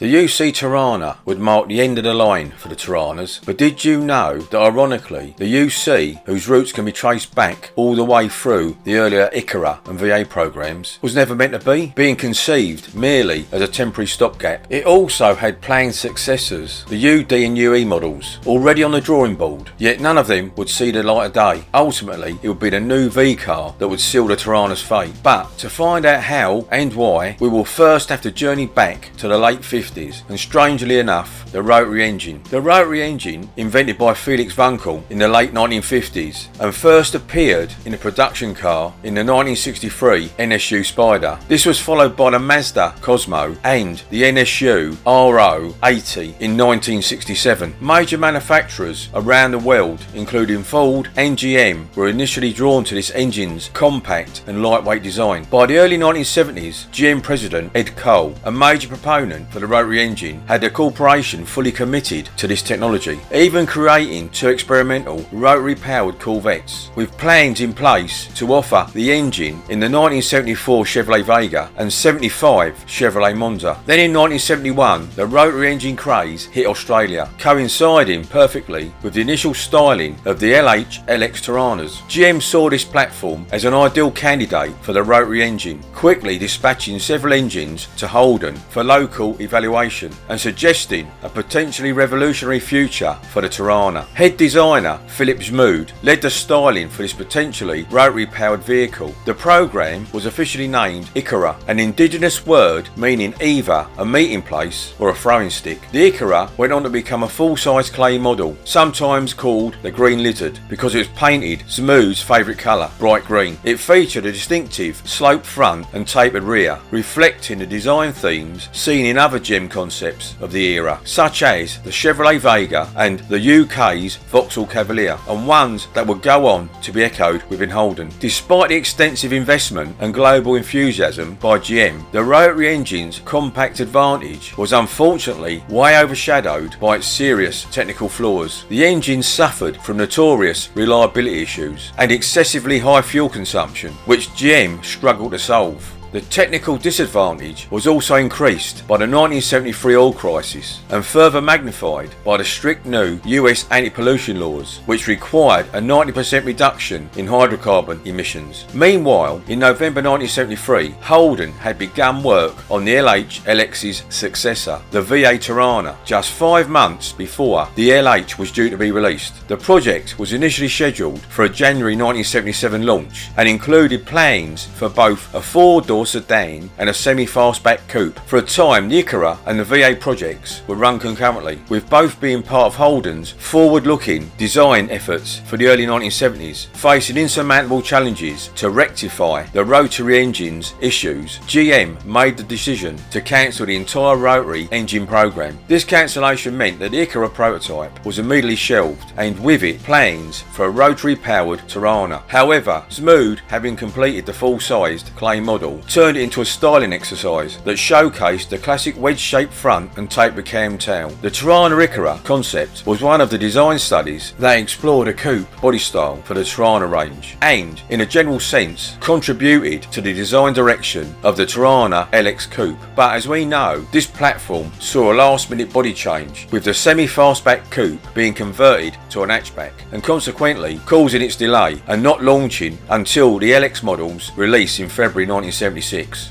The UC Torana would mark the end of the line for the Toranas, but did you know that ironically the UC, whose roots can be traced back all the way through the earlier ICARA and VA programs, was never meant to be, being conceived merely as a temporary stopgap. It also had planned successors, the UD and UE models, already on the drawing board, yet none of them would see the light of day. Ultimately, it would be the new V car that would seal the Torana's fate. But to find out how and why, we will first have to journey back to the late 50s, and strangely enough, the rotary engine. The rotary engine, invented by Felix Vunkel in the late 1950s, and first appeared in a production car in the 1963 NSU Spider. This was followed by the Mazda Cosmo and the NSU RO80 in 1967. Major manufacturers around the world, including Ford and GM, were initially drawn to this engine's compact and lightweight design. By the early 1970s, GM President Ed Cole, a major proponent for the rotary engine, had the corporation fully committed to this technology, even creating two experimental rotary-powered Corvettes, with plans in place to offer the engine in the 1974 Chevrolet Vega and 75 Chevrolet Monza. Then in 1971, the rotary engine craze hit Australia, coinciding perfectly with the initial styling of the LH LX Toranas. GM saw this platform as an ideal candidate for the rotary engine, quickly dispatching several engines to Holden for local evaluation and suggesting a potentially revolutionary future for the Torana. Head designer Philip Mood led the styling for this potentially rotary-powered vehicle. The program was officially named ICARA, an indigenous word meaning either a meeting place or a throwing stick. The ICARA went on to become a full-size clay model, sometimes called the Green Lizard because it was painted Mood's favourite colour, bright green. It featured a distinctive sloped front and tapered rear, reflecting the design themes seen in other GM concepts of the era, such as the Chevrolet Vega and the UK's Vauxhall Cavalier, and ones that would go on to be echoed within Holden. Despite the extensive investment and global enthusiasm by GM, the rotary engine's compact advantage was unfortunately way overshadowed by its serious technical flaws. The engine suffered from notorious reliability issues and excessively high fuel consumption, which GM struggled to solve. The technical disadvantage was also increased by the 1973 oil crisis and further magnified by the strict new US anti-pollution laws, which required a 90% reduction in hydrocarbon emissions. Meanwhile, in November 1973, Holden had begun work on the LH LX's successor, the VA Torana, just 5 months before the LH was due to be released. The project was initially scheduled for a January 1977 launch and included plans for both a four-door sedan and a semi-fastback coupe. For a time, the ICARA and the VA projects were run concurrently, with both being part of Holden's forward-looking design efforts for the early 1970s. Facing insurmountable challenges to rectify the rotary engine's issues, GM made the decision to cancel the entire rotary engine program. This cancellation meant that the ICARA prototype was immediately shelved, and with it plans for a rotary-powered Torana. However, Smood, having completed the full-sized clay model, turned it into a styling exercise that showcased the classic wedge-shaped front and tapered cam tail. The Torana ICARA concept was one of the design studies that explored a coupe body style for the Torana range and, in a general sense, contributed to the design direction of the Torana LX coupe. But as we know, this platform saw a last-minute body change, with the semi-fastback coupe being converted to an hatchback and consequently causing its delay and not launching until the LX model's release in February 1976.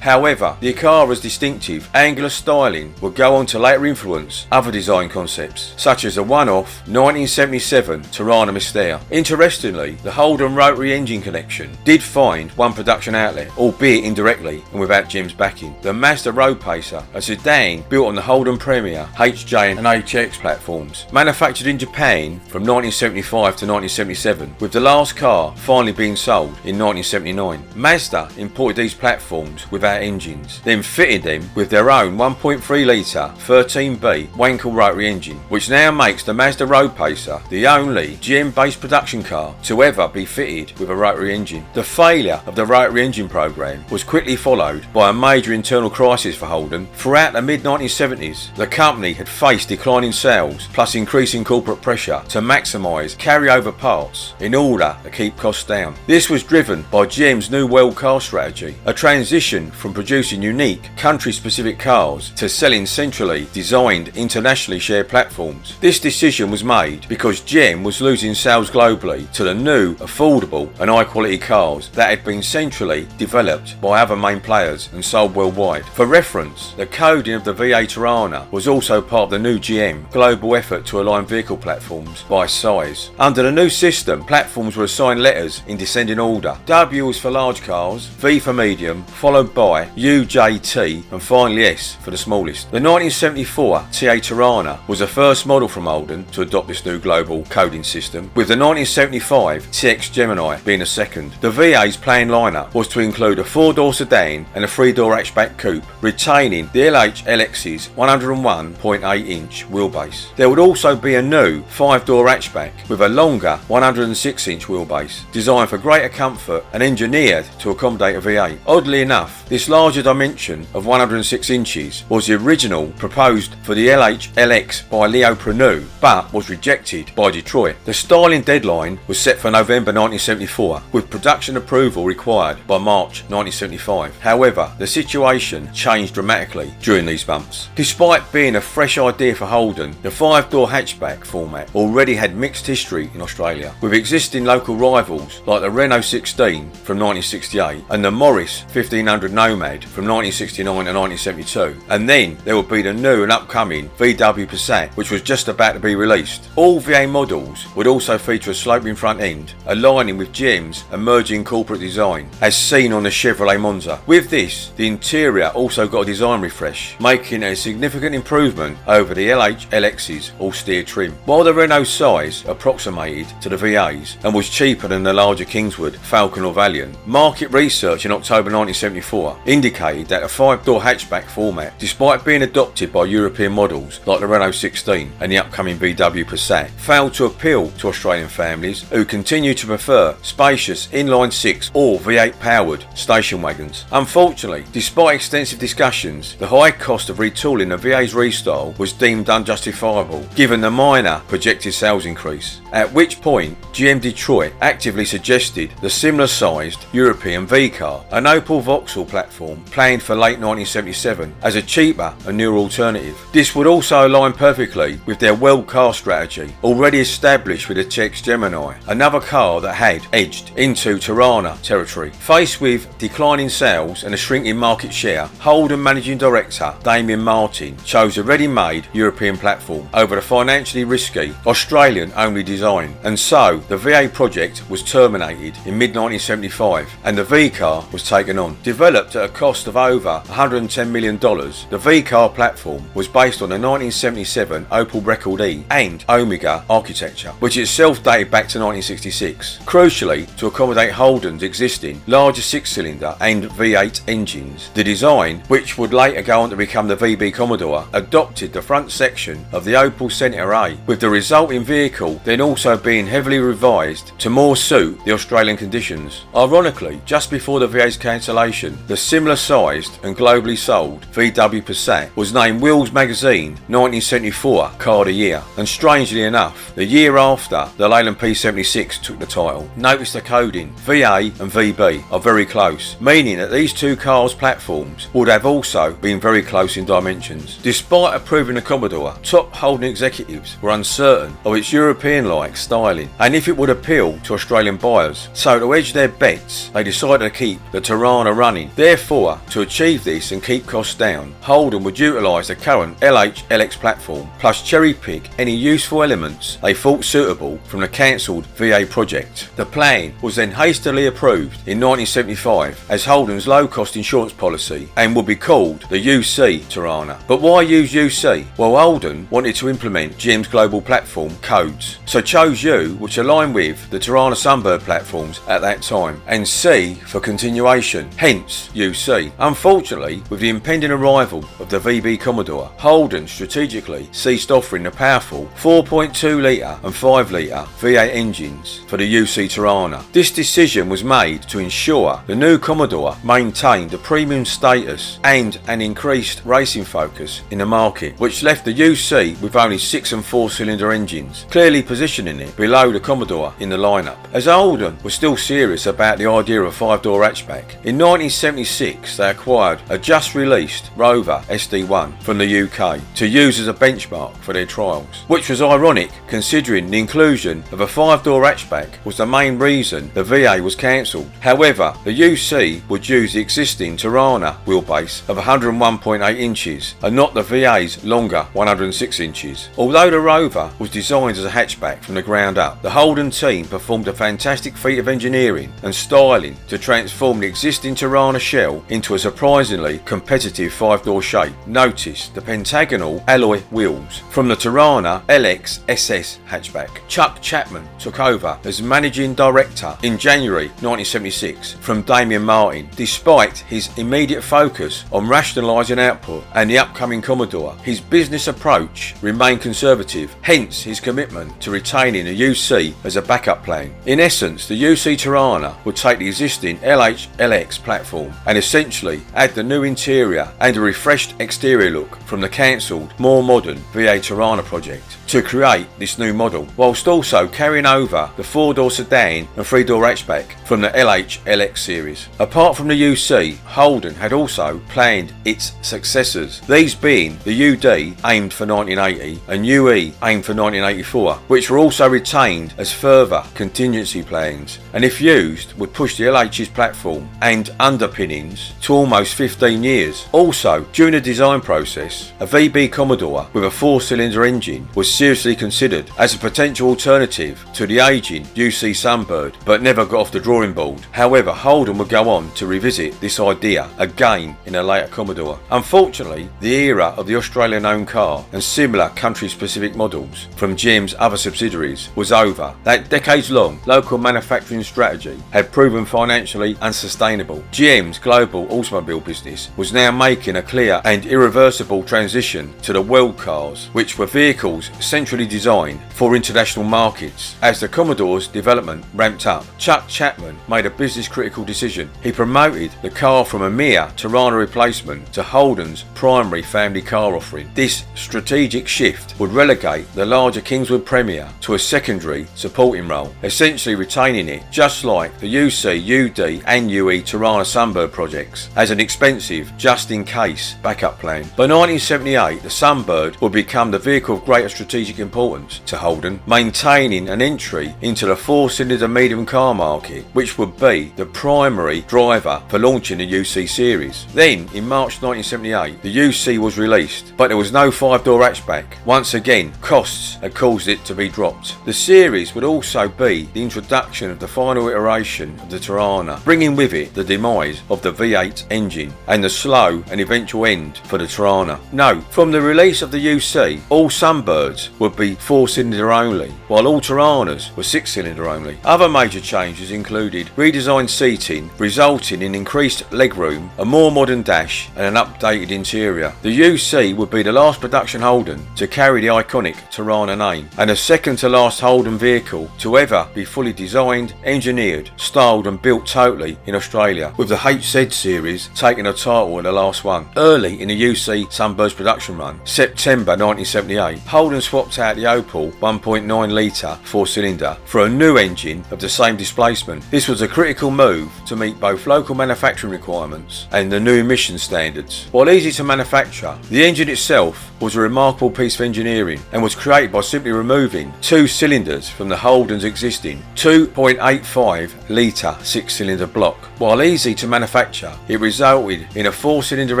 However, the ICARA's distinctive angular styling would go on to later influence other design concepts, such as the one-off 1977 Torana Mystère. Interestingly, the Holden rotary engine collection did find one production outlet, albeit indirectly and without GM's backing: the Mazda Road Pacer, a sedan built on the Holden Premier, HJ and HX platforms, manufactured in Japan from 1975 to 1977, with the last car finally being sold in 1979. Mazda imported these platforms without engines, then fitted them with their own 1.3 litre 13B Wankel rotary engine, which now makes the Mazda Road Pacer the only GM-based production car to ever be fitted with a rotary engine. The failure of the rotary engine program was quickly followed by a major internal crisis for Holden. Throughout the mid-1970s, the company had faced declining sales plus increasing corporate pressure to maximise carryover parts in order to keep costs down. This was driven by GM's new world car strategy, a transition transition from producing unique country-specific cars to selling centrally designed, internationally shared platforms. This decision was made because GM was losing sales globally to the new, affordable and high-quality cars that had been centrally developed by other main players and sold worldwide. For reference, the coding of the V8 Torana was also part of the new GM global effort to align vehicle platforms by size. Under the new system, platforms were assigned letters in descending order. W was for large cars, V for medium, followed by U, J, T and finally S for the smallest. The 1974 TA Torana was the first model from Holden to adopt this new global coding system, with the 1975 TX Gemini being the second. The VA's planned lineup was to include a 4-door sedan and a 3-door hatchback coupe, retaining the LH LX's 101.8-inch wheelbase. There would also be a new 5-door hatchback with a longer 106-inch wheelbase, designed for greater comfort and engineered to accommodate a V8. Oddly enough, this larger dimension of 106 inches was the original proposed for the LH LX by Leo Pranu, but was rejected by Detroit. The styling deadline was set for November 1974, with production approval required by March 1975. However, the situation changed dramatically during these months. Despite being a fresh idea for Holden, the 5-door hatchback format already had mixed history in Australia, with existing local rivals like the Renault 16 from 1968 and the Morris 1500 Nomad from 1969 and 1972. And then there would be the new and upcoming VW Passat, which was just about to be released. All VA models would also feature a sloping front end, aligning with GM's emerging corporate design, as seen on the Chevrolet Monza. With this, the interior also got a design refresh, making it a significant improvement over the LH LX's all-steer trim. While the Renault's size approximated to the VA's and was cheaper than the larger Kingswood, Falcon or Valiant, market research in October 1974 indicated that a 5-door hatchback format, despite being adopted by European models like the Renault 16 and the upcoming VW Passat, failed to appeal to Australian families who continue to prefer spacious inline 6 or V8 powered station wagons. Unfortunately, despite extensive discussions, the high cost of retooling the VA's restyle was deemed unjustifiable given the minor projected sales increase, at which point GM Detroit actively suggested the similar sized European V car, an Opel Vauxhall platform planned for late 1977 as a cheaper and newer alternative. This would also align perfectly with their world car strategy already established with the TX Gemini, another car that had edged into Torana territory. Faced with declining sales and a shrinking market share, Holden Managing Director Damien Martin chose a ready-made European platform over the financially risky Australian-only design, and so the VA project was terminated in mid-1975 and the V car was taken on. Developed at a cost of over $110 million, the V car platform was based on the 1977 Opel Record E and Omega architecture, which itself dated back to 1966. Crucially, to accommodate Holden's existing larger 6-cylinder and V8 engines, the design, which would later go on to become the VB Commodore, adopted the front section of the Opel Centre A, with the resulting vehicle then also being heavily revised to more suit the Australian conditions. Ironically, just before the VA's cancellation, the similar sized and globally sold VW Passat was named Wheels Magazine 1974 Car of the Year, and strangely enough, the year after the Leyland P76 took the title. Notice the coding, VA and VB are very close, meaning that these two cars' platforms would have also been very close in dimensions. Despite approving the Commodore, top Holden executives were uncertain of its European-like styling and if it would appeal to Australian buyers, so to hedge their bets they decided to keep the Torana running. Therefore, to achieve this and keep costs down, Holden would utilise the current LH LX platform plus cherry pick any useful elements they thought suitable from the cancelled VA project. The plan was then hastily approved in 1975 as Holden's low-cost insurance policy and would be called the UC Torana. But why use UC? Well, Holden wanted to implement GM's global platform codes, so chose U, which aligned with the Torana Sunbird platforms at that time, and C for continuation, hence UC. Unfortunately, with the impending arrival of the VB Commodore, Holden strategically ceased offering the powerful 4.2 litre and 5 litre V8 engines for the UC Torana. This decision was made to ensure the new Commodore maintained a premium status and an increased racing focus in the market, which left the UC with only 6 and 4-cylinder engines, clearly positioning it below the Commodore in the lineup. As Holden was still serious about the idea of a 5-door hatchback, in 1976 they acquired a just released Rover SD1 from the UK to use as a benchmark for their trials, which was ironic considering the inclusion of a 5-door hatchback was the main reason the VA was cancelled. However, the UC would use the existing Torana wheelbase of 101.8 inches and not the VA's longer 106 inches. Although the Rover was designed as a hatchback from the ground up, the Holden team performed a fantastic feat of engineering and styling to transform the existing Torana shell into a surprisingly competitive 5-door shape. Notice the pentagonal alloy wheels from the Torana LX SS hatchback. Chuck Chapman took over as managing director in January 1976 from Damien Martin. Despite his immediate focus on rationalising output and the upcoming Commodore, his business approach remained conservative, hence his commitment to retaining the UC as a backup plan. In essence, the UC Torana would take the existing LH-LX platform and essentially add the new interior and a refreshed exterior look from the cancelled, more modern VA Torana project to create this new model, whilst also carrying over the 4-door sedan and 3-door hatchback from the LH-LX series. Apart from the UC, Holden had also planned its successors, these being the UD aimed for 1980 and UE aimed for 1984, which were also retained as further contingency plans, and if used would push the LH's platform and underpinnings to almost 15 years. Also, during the design process, a VB Commodore with a 4-cylinder engine was seriously considered as a potential alternative to the ageing UC Sunbird, but never got off the drawing board. However, Holden would go on to revisit this idea again in a later Commodore. Unfortunately, the era of the Australian-owned car and similar country-specific models from GM's other subsidiaries was over. That decades-long local manufacturing strategy had proven financially unsustainable. GM's global automobile business was now making a clear and irreversible transition to the world cars, which were vehicles centrally designed for international markets. As the Commodore's development ramped up, Chuck Chapman made a business-critical decision. He promoted the car from a mere Torana replacement to Holden's primary family car offering. This strategic shift would relegate the larger Kingswood Premier to a secondary supporting role, essentially retaining it, just like the UC, UD and UE Torana Sunbird projects, as an expensive just-in-case backup plan. By 1978, the Sunbird would become the vehicle of greater strategic importance to Holden, maintaining an entry into the 4-cylinder medium car market, which would be the primary driver for launching the UC series. Then, in March 1978, the UC was released, but there was no 5-door hatchback. Once again, costs had caused it to be dropped. The series would also be the introduction of the final iteration of the Torana, bringing with it the demise of the V8 engine and the slow and eventual end for the Torana. Note, from the release of the UC, all Sunbirds would be 4-cylinder only, while all Toranas were 6-cylinder only. Other major changes included redesigned seating, resulting in increased legroom, a more modern dash and an updated interior. The UC would be the last production Holden to carry the iconic Torana name, and the second to last Holden vehicle to ever be fully designed, engineered, styled and built totally in Australia, with the HZ series taking the title of the last one. Early in the UC Sunbird's production run, September 1978, Holden swapped out the Opel 1.9 litre 4-cylinder for a new engine of the same displacement. This was a critical move to meet both local manufacturing requirements and the new emission standards. While easy to manufacture, the engine itself was a remarkable piece of engineering and was created by simply removing 2 cylinders from the Holden's existing 2.85 litre 6-cylinder block. While easy to manufacture, it resulted in a 4-cylinder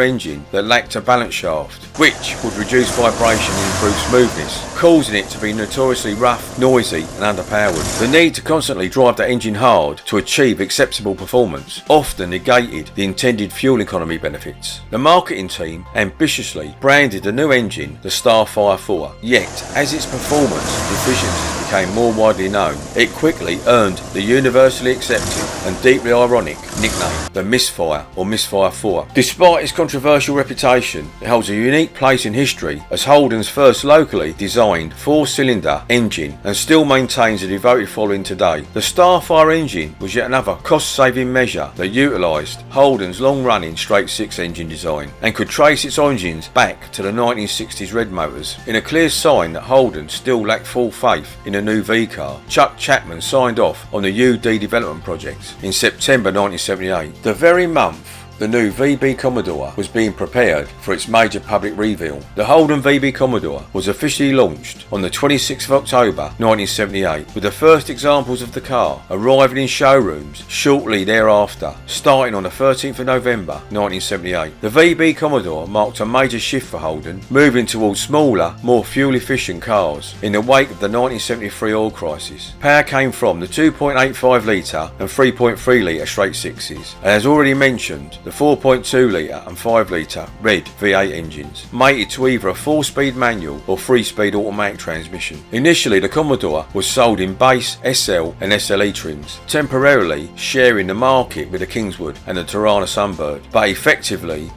engine that lacked a balance shaft, which would reduce vibration and improve smoothness, causing it to be notoriously rough, noisy and underpowered. The need to constantly drive the engine hard to achieve acceptable performance often negated the intended fuel economy benefits. The marketing team ambitiously branded the new engine the Starfire 4, yet as its performance deficiencies became more widely known, it quickly earned the universally accepted and deeply ironic nickname the Misfire or Misfire 4. Despite its controversial reputation, it holds a unique place in history as Holden's first locally designed 4-cylinder engine and still maintains a devoted following today. The Starfire engine was yet another cost-saving measure that utilised Holden's long-running straight-six engine design and could trace its origins back to the 1960s Red motors, in a clear sign that Holden still lacked full faith in the a new V car, Chuck Chapman signed off on the UD development project in September 1978. The very month the new VB Commodore was being prepared for its major public reveal. The Holden VB Commodore was officially launched on the 26th of October 1978, with the first examples of the car arriving in showrooms shortly thereafter, starting on the 13th of November 1978. The VB Commodore marked a major shift for Holden, moving towards smaller, more fuel-efficient cars in the wake of the 1973 oil crisis. Power came from the 2.85 litre and 3.3 litre straight sixes, and as already mentioned, the 4.2 litre and 5 litre red V8 engines, mated to either a 4-speed manual or 3-speed automatic transmission. Initially, the Commodore was sold in base, SL and SLE trims, temporarily sharing the market with the Kingswood and the Torana Sunbird, but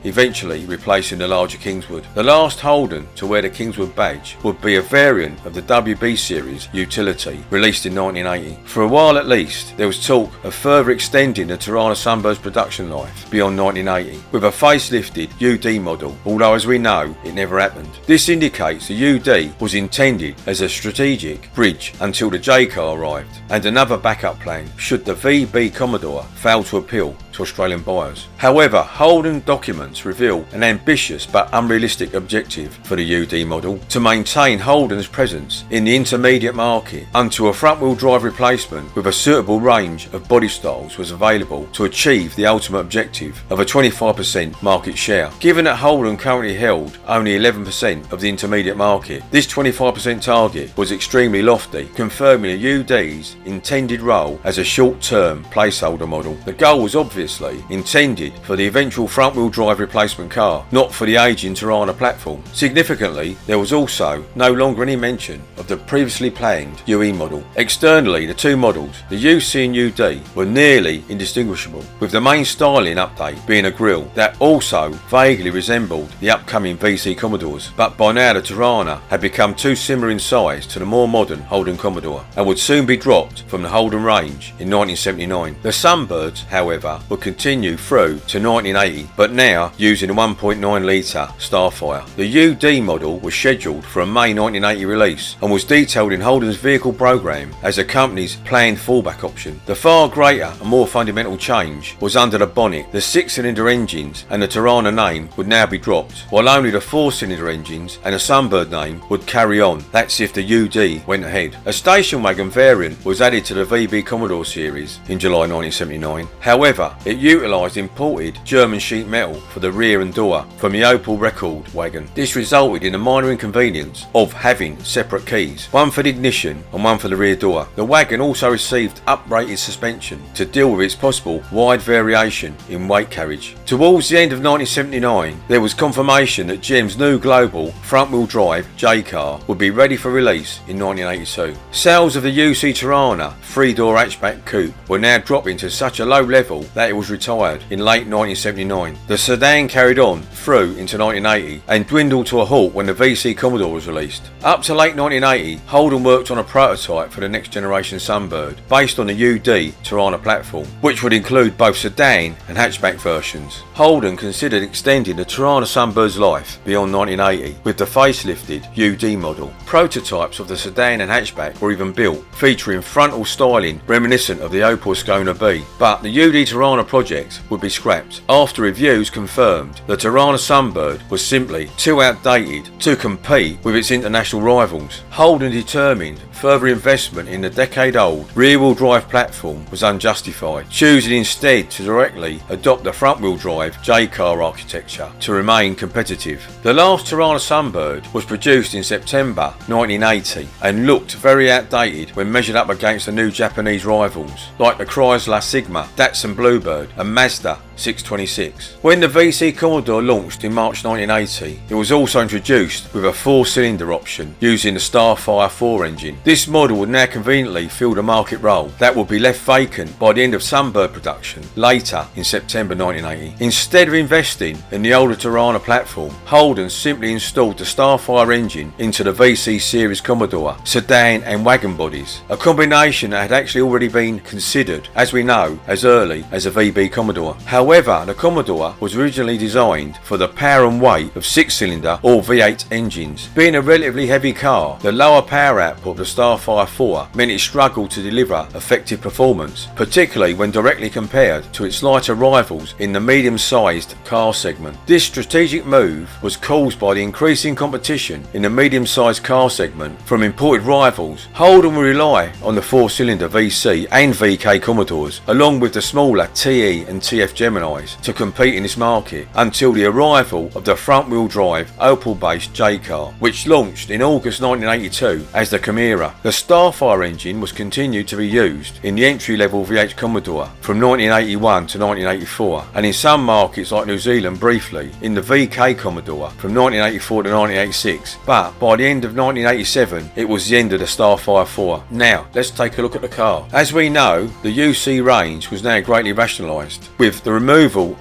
eventually replacing the larger Kingswood. The last Holden to wear the Kingswood badge would be a variant of the WB series utility released in 1980. For a while at least, there was talk of further extending the Torana Sunbird's production life beyond 1980 with a facelifted UD model, although as we know it never happened. This indicates the UD was intended as a strategic bridge until the J car arrived, and another backup plan should the VB Commodore fail to appeal to Australian buyers. However, Holden documents reveal an ambitious but unrealistic objective for the UD model: to maintain Holden's presence in the intermediate market until a front-wheel drive replacement with a suitable range of body styles was available to achieve the ultimate objective of a 25% market share. Given that Holden currently held only 11% of the intermediate market, this 25% target was extremely lofty, confirming the UD's intended role as a short-term placeholder model. The goal was obviously intended for the eventual front-wheel drive replacement car, not for the aging Torana platform. Significantly, there was also no longer any mention of the previously planned UE model. Externally, the two models, the UC and UD, were nearly indistinguishable, with the main styling update being a grille that also vaguely resembled the upcoming VC Commodores, but by now the Torana had become too similar in size to the more modern Holden Commodore and would soon be dropped from the Holden range in 1979. The Sunbirds, however, would continue through to 1980, but now using a 1.9 litre Starfire. The UD model was scheduled for a May 1980 release and was detailed in Holden's vehicle programme as the company's planned fallback option. The far greater and more fundamental change was under the bonnet. The 6-cylinder engines and the Torana name would now be dropped, while only the 4-cylinder engines and the Sunbird name would carry on. That's if the UD went ahead. A station wagon variant was added to the VB Commodore series in July 1979. However, it utilised imported German sheet metal for the rear and door from the Opel Record wagon. This resulted in the minor inconvenience of having separate keys, one for the ignition and one for the rear door. The wagon also received uprated suspension to deal with its possible wide variation in weight carriage. Towards the end of 1979, there was confirmation that GM's new global front-wheel drive J car would be ready for release in 1982. Sales of the UC Torana 3-door hatchback coupe were now dropping to such a low level that it was retired in late 1979. The sedan carried on through into 1980 and dwindled to a halt when the VC Commodore was released. Up to late 1980, Holden worked on a prototype for the next generation Sunbird based on the UD Torana platform, which would include both sedan and hatchback versions. Holden considered extending the Torana Sunbird's life beyond 1980 with the facelifted UD model. Prototypes of the sedan and hatchback were even built, featuring frontal styling reminiscent of the Opel Ascona B, but the UD Torana project would be scrapped after reviews confirmed the Torana Sunbird was simply too outdated to compete with its international rivals. Holden determined further investment in the decade-old rear-wheel drive platform was unjustified, choosing instead to directly adopt the front-wheel drive J-car architecture to remain competitive. The last Torana Sunbird was produced in September 1980 and looked very outdated when measured up against the new Japanese rivals like the Chrysler Sigma, Datsun Bluebird and Mazda 626. When the VC Commodore launched in March 1980, it was also introduced with a 4-cylinder option using the Starfire 4 engine. This model would now conveniently fill the market role that would be left vacant by the end of Sunbird production later in September 1980. Instead of investing in the older Torana platform, Holden simply installed the Starfire engine into the VC series Commodore sedan and wagon bodies, a combination that had actually already been considered, as we know, as early as the VB Commodore. However, However, the Commodore was originally designed for the power and weight of 6-cylinder or V8 engines. Being a relatively heavy car, the lower power output of the Starfire 4 meant it struggled to deliver effective performance, particularly when directly compared to its lighter rivals in the medium-sized car segment. This strategic move was caused by the increasing competition in the medium-sized car segment from imported rivals. Holden will rely on the 4-cylinder VC and VK Commodores, along with the smaller TE and TF Geminis, to compete in this market until the arrival of the front-wheel drive Opel-based J-Car, which launched in August 1982 as the Chimera. The Starfire engine was continued to be used in the entry-level V8 Commodore from 1981 to 1984, and in some markets like New Zealand briefly in the VK Commodore from 1984 to 1986, but by the end of 1987 it was the end of the Starfire 4. Now let's take a look at the car. As we know, the UC range was now greatly rationalised. With the removal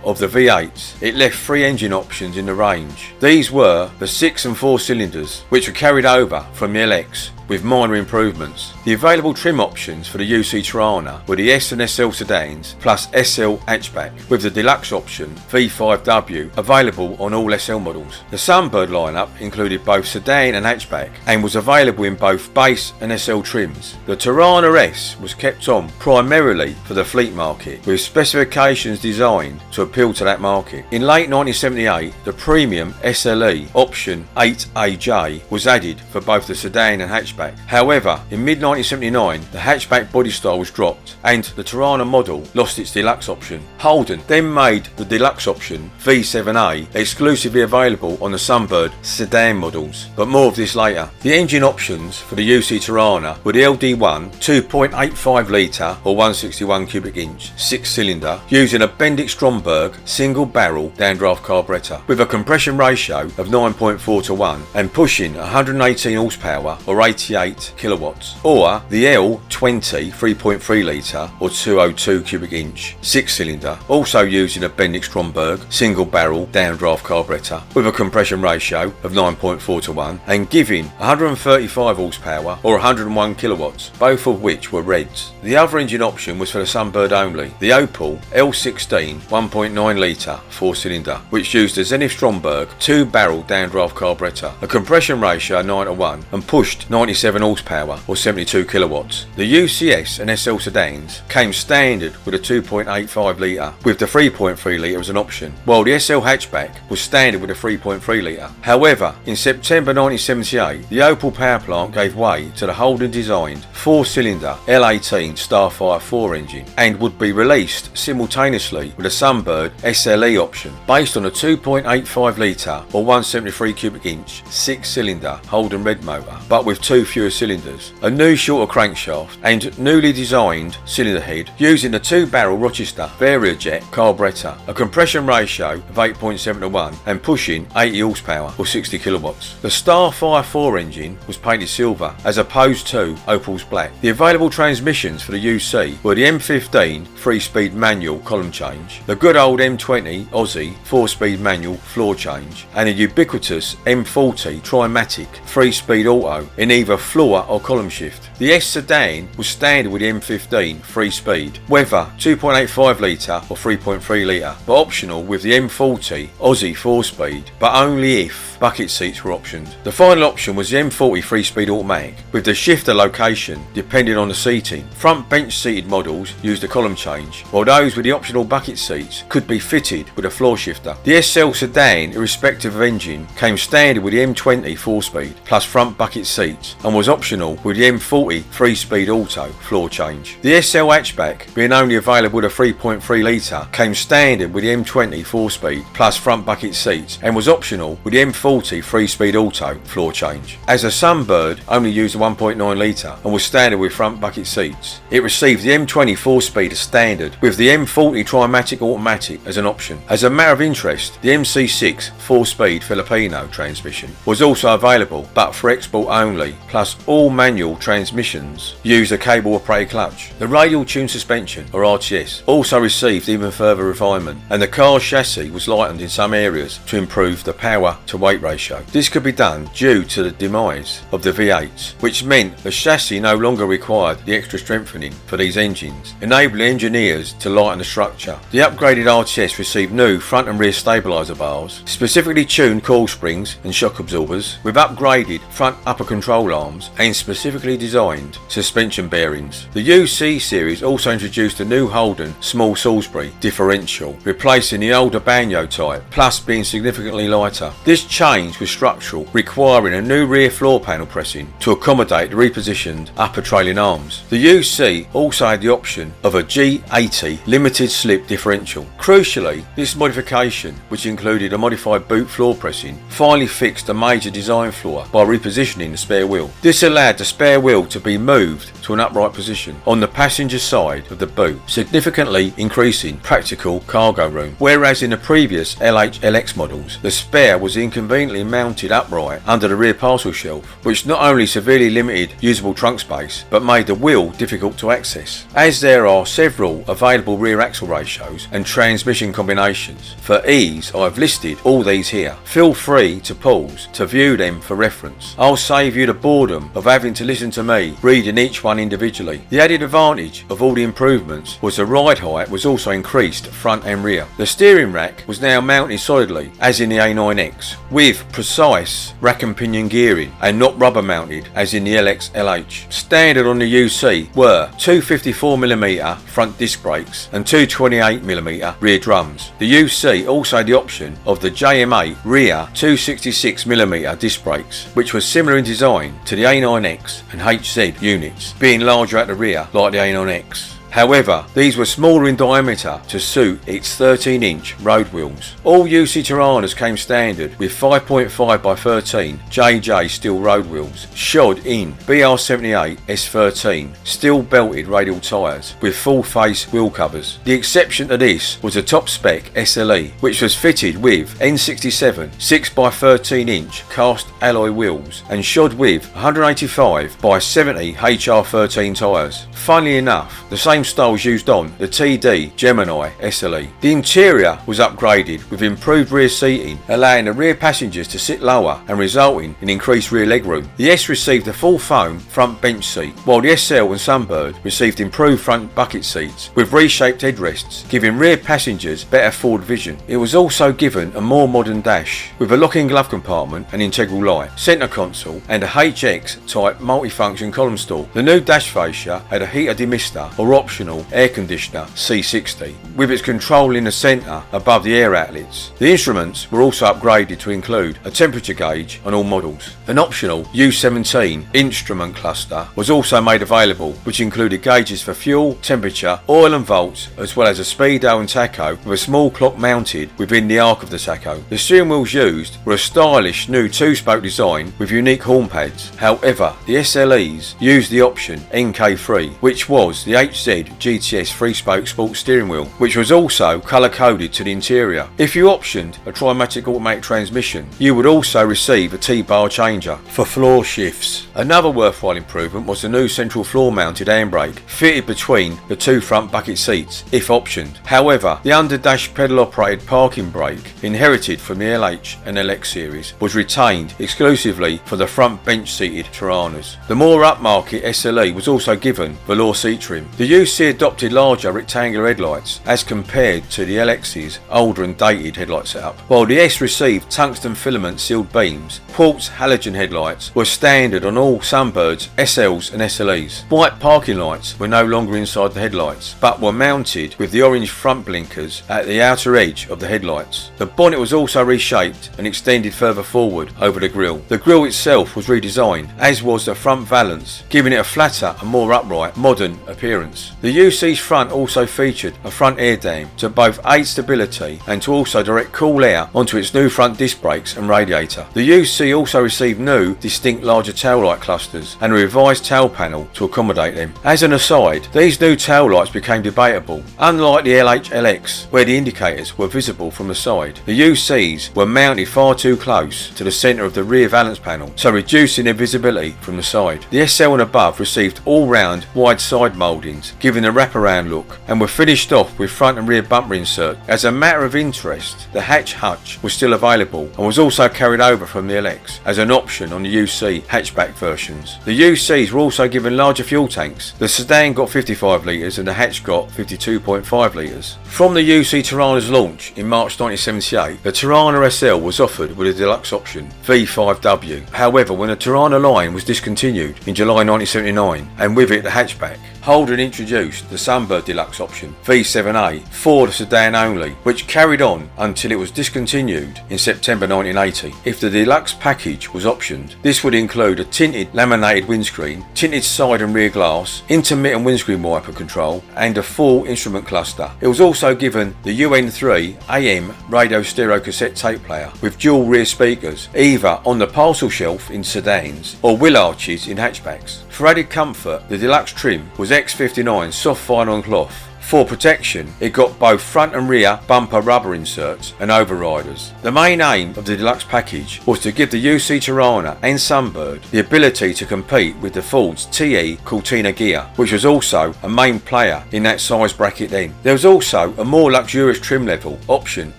of the V8s, it left 3 engine options in the range. These were the 6 and 4 cylinders, which were carried over from the LX with minor improvements. The available trim options for the UC Torana were the S and SL sedans plus SL hatchback, with the deluxe option V5W available on all SL models. The Sunbird lineup included both sedan and hatchback and was available in both base and SL trims. The Torana S was kept on primarily for the fleet market, with specifications designed to appeal to that market. In late 1978, the premium SLE option 8AJ was added for both the sedan and hatchback. However, in mid-1979, the hatchback body style was dropped and the Torana model lost its deluxe option. Holden then made the deluxe option V7A exclusively available on the Sunbird sedan models, but more of this later. The engine options for the UC Torana were the LD1 2.85 litre or 161 cubic inch 6-cylinder using a Bendix Stromberg single barrel downdraft carburettor with a compression ratio of 9.4 to 1 and pushing 118 horsepower or 88 kilowatts, or the L20 3.3 litre or 202 cubic inch 6-cylinder, also using a Bendix Stromberg single barrel downdraft carburettor with a compression ratio of 9.4 to 1 and giving 135 horsepower or 101 kilowatts, both of which were reds. The other engine option was for the Sunbird only, the Opel L16 1.9 litre 4-cylinder, which used a Zenith Stromberg 2-barrel downdraft carburettor, a compression ratio of 9 to 1 and pushed 97 horsepower or 72 kilowatts. The UCS and SL sedans came standard with a 2.85 litre with the 3.3 litre as an option, while the SL hatchback was standard with a 3.3 litre. However, in September 1978, the Opel power plant gave way to the Holden designed 4-cylinder L18 Starfire 4 engine and would be released simultaneously with a Sunbird SLE option based on a 2.85 litre or 173 cubic inch 6-cylinder Holden red motor, but with 2 fewer cylinders, a new shorter crankshaft and newly designed cylinder head using the 2-barrel Rochester Variajet carburettor, a compression ratio of 8.7 to 1 and pushing 80 horsepower or 60 kilowatts. The Starfire 4 engine was painted silver as opposed to Opel's black. The available transmissions for the UC were the M15 3-speed manual column change, the good old M20 Aussie 4-speed manual floor change and a ubiquitous M40 Trimatic 3-speed auto in either floor or column shift. The S sedan was standard with the M15 3-speed, whether 2.85 litre or 3.3 litre, but optional with the M40 Aussie 4-speed, but only if bucket seats were optioned. The final option was the M40 3-speed automatic, with the shifter location depending on the seating. Front bench seated models used a column change, while those with the optional bucket seats could be fitted with a floor shifter. The SL sedan, irrespective of engine, came standard with the M20 4-speed plus front bucket seats and was optional with the M40 3-speed auto floor change. The SL hatchback, being only available with a 3.3 litre, came standard with the M20 4-speed plus front bucket seats and was optional with the M40 3-speed auto floor change. As a Sunbird only used a 1.9 litre and was standard with front bucket seats, it received the M20 4-speed as standard with the M40 Trimatic automatic as an option. As a matter of interest, the MC6 4-speed Filipino transmission was also available but for export only, plus all manual transmissions use a cable operated clutch. The Radial Tuned Suspension, or RTS, also received even further refinement, and the car's chassis was lightened in some areas to improve the power to weight ratio. This could be done due to the demise of the V8s, which meant the chassis no longer required the extra strengthening for these engines, enabling engineers to lighten the structure. The upgraded RTS received new front and rear stabiliser bars, specifically tuned coil springs and shock absorbers, with upgraded front upper control arms and specifically designed suspension bearings. The UC series also introduced a new Holden small Salisbury differential, replacing the older Banjo type, plus being significantly lighter. This change was structural, requiring a new rear floor panel pressing to accommodate the repositioned upper trailing arms. The UC also had the option of a G80 limited slip differential. Crucially, this modification, which included a modified boot floor pressing, finally fixed a major design flaw by repositioning the spare wheel. This allowed the spare wheel to be moved to an upright position on the passenger side of the boot, significantly increasing practical cargo room. Whereas in the previous LH/LX models, the spare was inconveniently mounted upright under the rear parcel shelf, which not only severely limited usable trunk space, but made the wheel difficult to access. As there are several available rear axle ratios and transmission combinations, for ease I've listed all these here. Feel free to pause to view them for reference. I'll save you the boredom of having to listen to me reading each one individually. The added advantage of all the improvements was the ride height was also increased front and rear. The steering rack was now mounted solidly as in the A9X, with precise rack and pinion gearing and not rubber mounted as in the LX/LH. Standard on the UC were 254mm front disc brakes and 228mm rear drums. The UC also had the option of the JM8 rear 266mm disc brakes, which was similar in design to the A9X and HZ units, being larger at the rear like the A9X. However, these were smaller in diameter to suit its 13-inch road wheels. All UC Toranas came standard with 5.5 by 13 JJ steel road wheels, shod in BR78 S13 steel belted radial tyres with full face wheel covers. The exception to this was a top spec SLE, which was fitted with N67 6 by 13-inch cast alloy wheels and shod with 185 by 70 HR13 tyres. Funnily enough, the same styles used on the TD Gemini SLE. The interior was upgraded with improved rear seating, allowing the rear passengers to sit lower and resulting in increased rear legroom. The S received a full foam front bench seat, while the SL and Sunbird received improved front bucket seats with reshaped headrests, giving rear passengers better forward vision. It was also given a more modern dash with a lock-in glove compartment and integral light, centre console and a HX type multifunction column stall. The new dash fascia had a heater demister or optional air conditioner C60 with its control in the centre above the air outlets. The instruments were also upgraded to include a temperature gauge on all models. An optional U17 instrument cluster was also made available, which included gauges for fuel, temperature, oil and volts, as well as a speedo and tacho with a small clock mounted within the arc of the tacho. The steering wheels used were a stylish new two-spoke design with unique horn pads. However, the SLEs used the option NK3, which was the HZ GTS 3-spoke sports steering wheel, which was also colour-coded to the interior. If you optioned a Trimatic automatic transmission, you would also receive a T-bar changer for floor shifts. Another worthwhile improvement was the new central floor-mounted handbrake, fitted between the two front bucket seats, if optioned. However, the under-dash pedal-operated parking brake, inherited from the LH and LX series, was retained exclusively for the front bench-seated Toranas. The more upmarket SLE was also given velour seat trim. The UC adopted larger rectangular headlights as compared to the LX's older and dated headlight setup, while the S received tungsten filament sealed beams. Quartz halogen headlights were standard on all Sunbirds, SLs and SLEs. White parking lights were no longer inside the headlights, but were mounted with the orange front blinkers at the outer edge of the headlights. The bonnet was also reshaped and extended further forward over the grille. The grille itself was redesigned, as was the front valance, giving it a flatter and more upright, modern appearance. The UC's front also featured a front air dam to both aid stability and to also direct cool air onto its new front disc brakes and radiator. The UC also received new, distinct larger tail light clusters and a revised tail panel to accommodate them. As an aside, these new tail lights became debatable. Unlike the LH-LX, where the indicators were visible from the side, the UCs were mounted far too close to the centre of the rear valance panel, so reducing their visibility from the side. The SL and above received all-round wide side mouldings, giving a wraparound look, and were finished off with front and rear bumper insert. As a matter of interest, the hatch hutch was still available and was also carried over from the LX as an option on the UC hatchback versions. The UCs were also given larger fuel tanks. The sedan got 55 litres and the hatch got 52.5 litres. From the UC Torana's launch in March 1978, the Torana SL was offered with a deluxe option, V5W. However, when the Torana line was discontinued in July 1979 and with it the hatchback, Holden introduced the Sunbird Deluxe option, V7A, for the sedan only, which carried on until it was discontinued in September 1980. If the deluxe package was optioned, this would include a tinted laminated windscreen, tinted side and rear glass, intermittent windscreen wiper control, and a full instrument cluster. It was also given the UN3 AM radio stereo cassette tape player with dual rear speakers, either on the parcel shelf in sedans or wheel arches in hatchbacks. For added comfort, the deluxe trim was X59 soft vinyl cloth. For protection, it got both front and rear bumper rubber inserts and overriders. The main aim of the deluxe package was to give the UC Torana and Sunbird the ability to compete with the Ford's TE Cortina gear, which was also a main player in that size bracket then. There was also a more luxurious trim level option,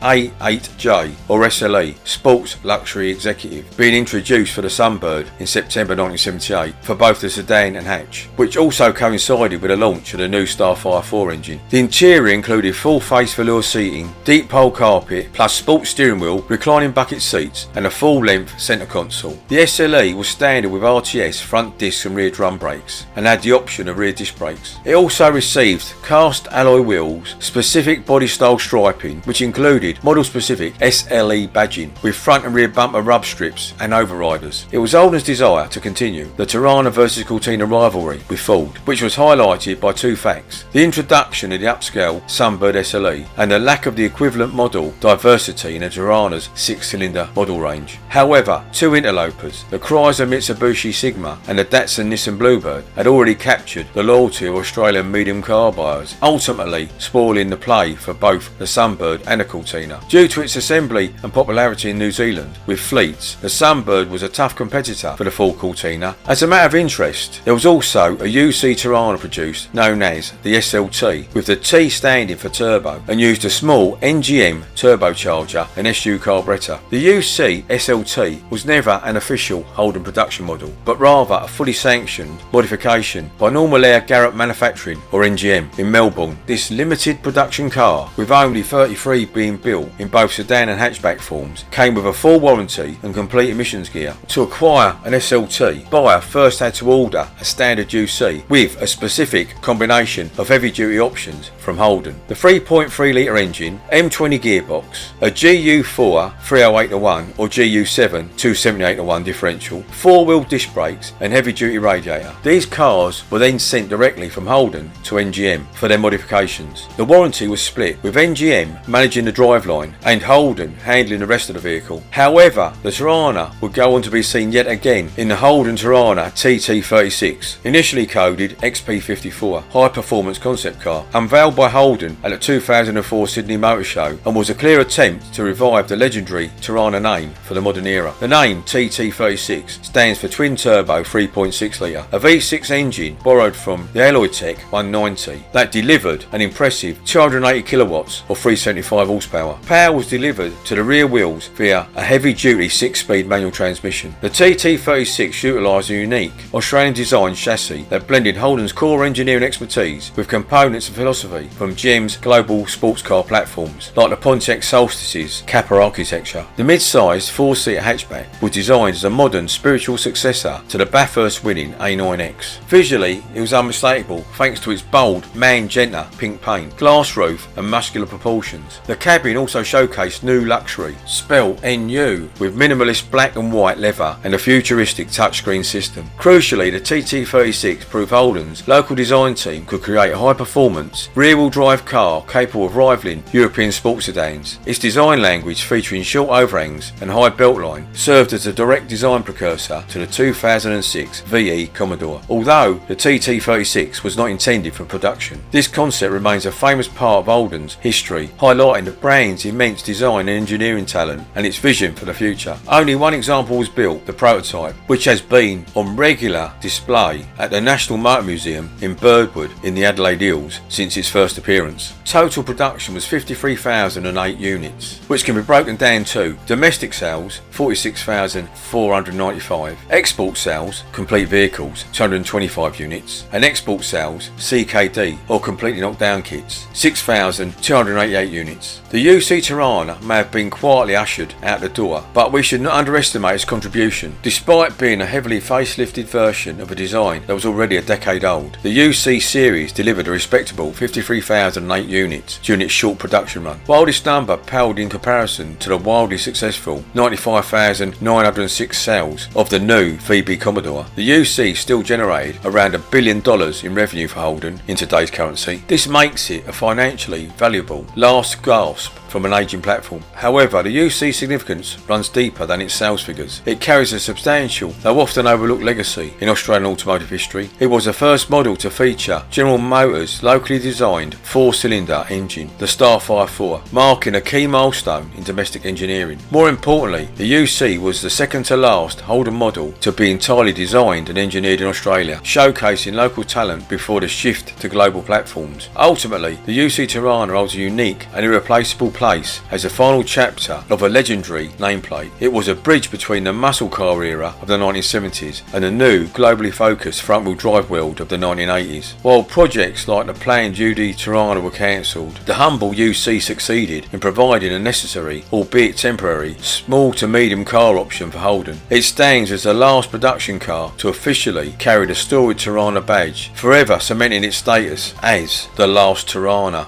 A8J or SLE, Sports Luxury Executive, being introduced for the Sunbird in September 1978 for both the sedan and hatch, which also coincided with the launch of the new Starfire 4 engine. The interior included full face velour seating, deep pole carpet, plus sports steering wheel, reclining bucket seats and a full length centre console. The SLE was standard with RTS front disc and rear drum brakes and had the option of rear disc brakes. It also received cast alloy wheels, specific body style striping which included model specific SLE badging with front and rear bumper rub strips and overriders. It was Holden's desire to continue the Torana vs Cortina rivalry with Ford, which was highlighted by two facts: the introduction of the upscale Sunbird SLE and the lack of the equivalent model diversity in the Torana's 6-cylinder model range. However, two interlopers, the Chrysler Mitsubishi Sigma and the Datsun Nissan Bluebird, had already captured the loyalty of Australian medium car buyers, ultimately spoiling the play for both the Sunbird and the Cortina. Due to its assembly and popularity in New Zealand with fleets, the Sunbird was a tough competitor for the Ford Cortina. As a matter of interest, there was also a UC Torana produced known as the SLT, with the T standing for turbo, and used a small NGM turbocharger and SU carburettor. The UC SLT was never an official Holden production model, but rather a fully sanctioned modification by Normal Air Garrett Manufacturing or NGM in Melbourne. This limited production car, with only 33 being built in both sedan and hatchback forms, came with a full warranty and complete emissions gear. To acquire an SLT, buyer first had to order a standard UC with a specific combination of heavy duty options from Holden: the 3.3 litre engine, M20 gearbox, a GU4 308-1 or GU7 278-1 differential, 4-wheel disc brakes and heavy duty radiator. These cars were then sent directly from Holden to NGM for their modifications. The warranty was split, with NGM managing the driveline and Holden handling the rest of the vehicle. However, the Torana would go on to be seen yet again in the Holden Torana TT36, initially coded XP54, high performance concept car, unveiled by Holden at the 2004 Sydney Motor Show, and was a clear attempt to revive the legendary Torana name for the modern era. The name TT36 stands for twin turbo 3.6 litre, a V6 engine borrowed from the Alloytech 190 that delivered an impressive 280 kilowatts or 375 horsepower. Power was delivered to the rear wheels via a heavy duty 6-speed manual transmission. The TT36 utilised a unique Australian designed chassis that blended Holden's core engineering expertise with components and philosophy philosophy from GM's global sports car platforms, like the Pontiac Solstice's Kappa architecture. The mid-sized four-seater hatchback was designed as a modern spiritual successor to the Bathurst-winning A9X. Visually, it was unmistakable thanks to its bold, magenta pink paint, glass roof and muscular proportions. The cabin also showcased new luxury, spelled NU, with minimalist black and white leather and a futuristic touchscreen system. Crucially, the TT36 proved Holden's local design team could create a high-performance, rear-wheel drive car capable of rivaling European sports sedans. Its design language, featuring short overhangs and high beltline, served as a direct design precursor to the 2006 VE Commodore. Although the TT36 was not intended for production, this concept remains a famous part of Holden's history, highlighting the brand's immense design and engineering talent and its vision for the future. Only one example was built, the prototype, which has been on regular display at the National Motor Museum in Birdwood in the Adelaide Hills since its first appearance. Total production was 53,008 units, which can be broken down to domestic sales 46,495, export sales complete vehicles 225 units, and export sales CKD or completely knocked down kits 6,288 units. The UC Torana may have been quietly ushered out the door, but we should not underestimate its contribution. Despite being a heavily facelifted version of a design that was already a decade old, the UC series delivered a respectable 53,008 units during its short production run. While this number paled in comparison to the wildly successful 95,906 sales of the new VB Commodore, the UC still generated around $1 billion in revenue for Holden in today's currency. This makes it a financially valuable last gasp from an aging platform. However, the UC's significance runs deeper than its sales figures. It carries a substantial, though often overlooked legacy in Australian automotive history. It was the first model to feature General Motors' locally designed four-cylinder engine, the Starfire 4, marking a key milestone in domestic engineering. More importantly, the UC was the second to last Holden model to be entirely designed and engineered in Australia, showcasing local talent before the shift to global platforms. Ultimately, the UC Torana holds a unique and irreplaceable place as the final chapter of a legendary nameplate. It was a bridge between the muscle car era of the 1970s and the new, globally focused front-wheel drive world of the 1980s. While projects like the planned UD Torana were cancelled, the humble UC succeeded in providing a necessary, albeit temporary, small to medium car option for Holden. It stands as the last production car to officially carry the storied Torana badge, forever cementing its status as the last Torana.